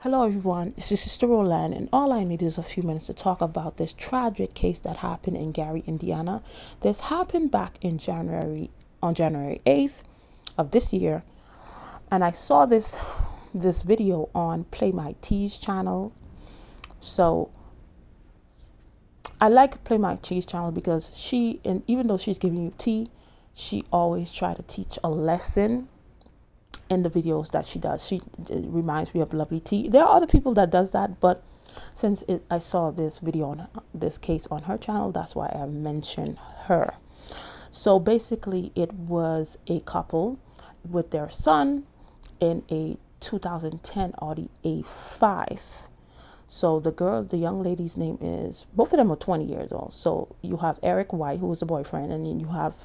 Hello everyone, it's your sister Roland, and all I need is a few minutes to talk about this tragic case that happened in Gary, Indiana. This happened back in on January 8th of this year, and I saw this video on Play My Tea's channel. So I like Play My Tea's channel because and even though she's giving you tea, she always try to teach a lesson in the videos that she does. It reminds me of Lovely Tea. There are other people that does that, but since I saw this video on this case on her channel, that's why I mentioned her. So basically, it was a couple with their son in a 2010 Audi A5. So the young lady's name is, both of them are 20 years old. So you have Eric White, who is the boyfriend, and then you have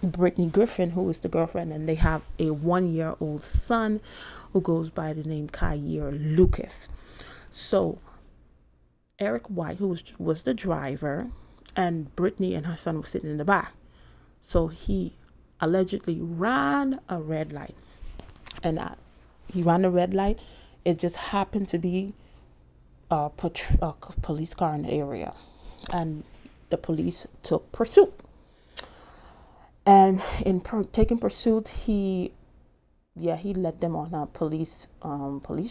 Britni Griffin, who is the girlfriend, and they have a 1-year-old son who goes by the name Ky'air Lucas. So Eric White, who was the driver, and Britni and her son were sitting in the back. So he allegedly ran a red light, and he ran a red light. It just happened to be a police car in the area, and the police took pursuit. And in taking pursuit, he led them on a police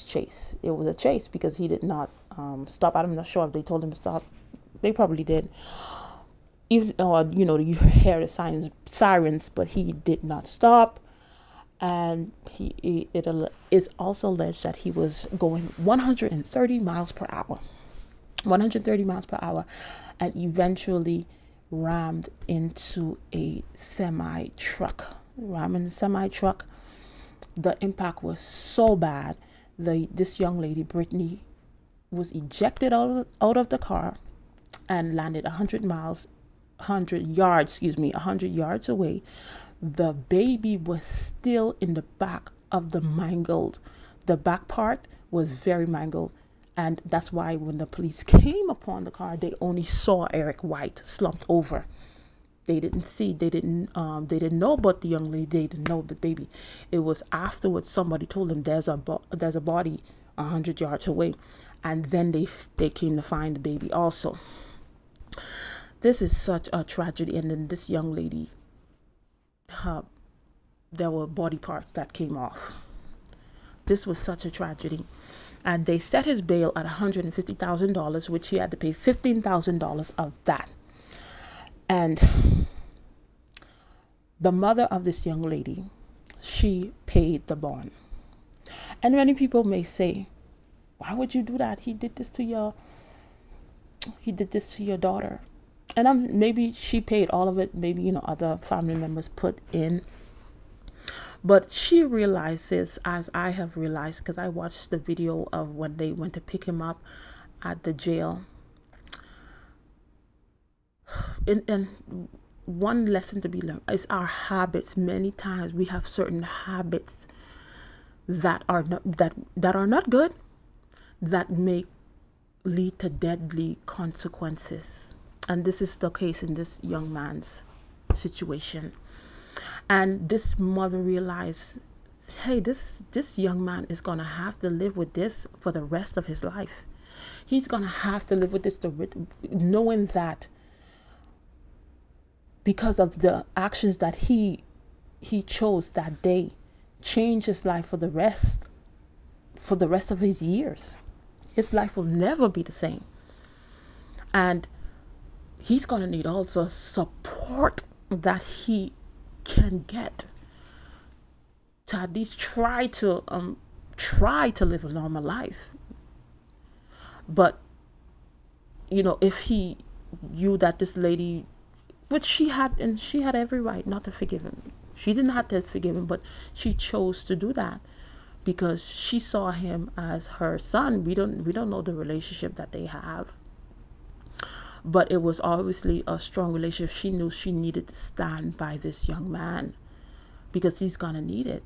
chase. It was a chase because he did not stop. I'm not sure if they told him to stop. They probably did. Even you hear the sirens, but he did not stop. And it is also alleged that he was going 130 miles per hour. 130 miles per hour, and eventually rammed into a semi-truck. The impact was so bad. This young lady, Britni, was ejected out of the car and landed 100 yards away. The baby was still in the back of the back part was very mangled. And that's why when the police came upon the car, they only saw Eric White slumped over. They didn't know about the young lady. They didn't know the baby. It was afterwards somebody told them there's a body 100 yards away, and then they came to find the baby also. This is such a tragedy. And then this young lady, there were body parts that came off. This was such a tragedy. And they set his bail at $150,000, which he had to pay $15,000 of that. And the mother of this young lady, she paid the bond. And many people may say, why would you do that? He did this to your daughter. And maybe she paid all of it. Maybe, other family members put in. But she realizes, as I have realized, because I watched the video of when they went to pick him up at the jail. And one lesson to be learned is our habits. Many times we have certain habits that are not good, that may lead to deadly consequences. And this is the case in this young man's situation. And this mother realized, hey, this young man is going to have to live with this for the rest of his life. He's going to have to live with this, knowing that because of the actions that he chose that day, changed his life for the rest of his years. His life will never be the same. And he's going to need also support that he can get to at least try to live a normal life. But if he knew that this lady, which she had every right not to forgive him. She didn't have to forgive him, but she chose to do that because she saw him as her son. We don't know the relationship that they have, but it was obviously a strong relationship. She knew she needed to stand by this young man because he's going to need it.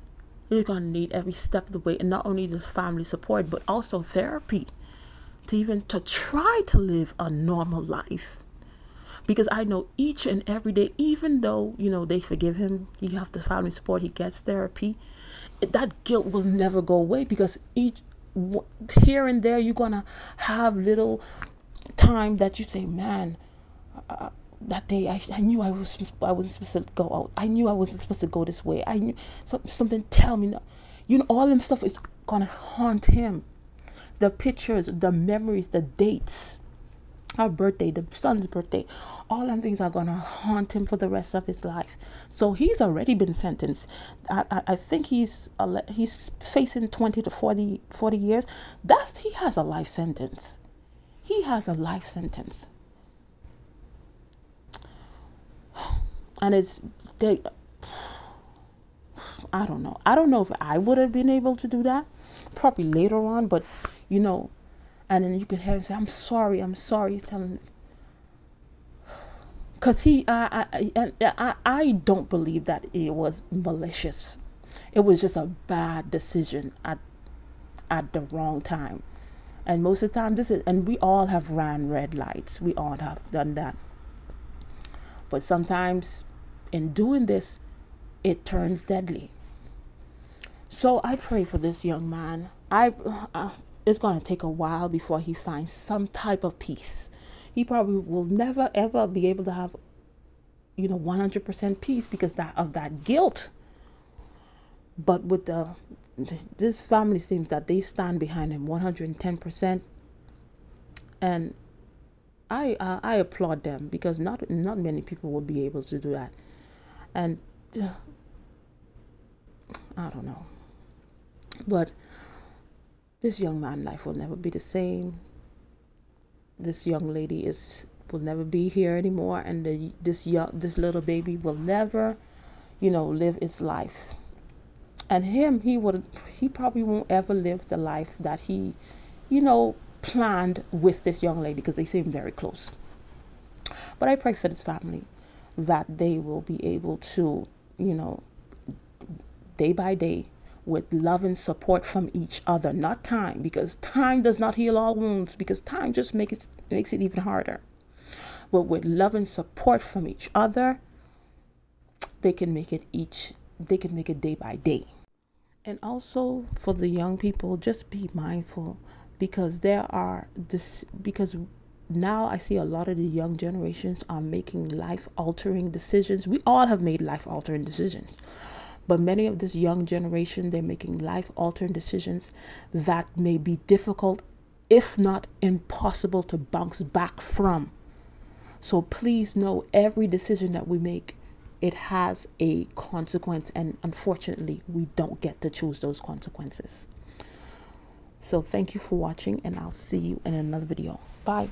He's going to need every step of the way, and not only this family support, but also therapy to try to live a normal life. Because I know each and every day, even though, they forgive him, you have the family support, he gets therapy, that guilt will never go away because here and there you're gonna have little time that you say, man, that day I knew I wasn't supposed to go out. I knew I wasn't supposed to go this way. I knew something tell me no. All them stuff is gonna haunt him. The pictures, the memories, the dates, our birthday, the son's birthday, all them things are gonna haunt him for the rest of his life. So he's already been sentenced. I think he's facing 20 to 40 years. He has a life sentence. He has a life sentence. And I don't know. I don't know if I would have been able to do that. Probably later on, but and then you could hear him say, I'm sorry. He's telling, because I don't believe that it was malicious. It was just a bad decision at the wrong time. And most of the time and we all have ran red lights. We all have done that. But sometimes in doing this, it turns deadly. So I pray for this young man. It's going to take a while before he finds some type of peace. He probably will never ever be able to have 100% peace because of that guilt. But with this family seems that they stand behind him 110%, and I applaud them, because not many people will be able to do that. And I don't know, but this young man's life will never be the same. This young lady will never be here anymore, and this little baby will never, live its life. And he probably won't ever live the life that he, planned with this young lady, because they seem very close. But I pray for this family that they will be able to, day by day, with love and support from each other, not time, because time does not heal all wounds, because time just makes it even harder. But with love and support from each other, they can make it day by day. And also for the young people, just be mindful, because because now I see a lot of the young generations are making life-altering decisions. We all have made life-altering decisions. But many of this young generation, they're making life-altering decisions that may be difficult, if not impossible, to bounce back from. So please know, every decision that we make, it has a consequence, and unfortunately, we don't get to choose those consequences. So thank you for watching, and I'll see you in another video. Bye.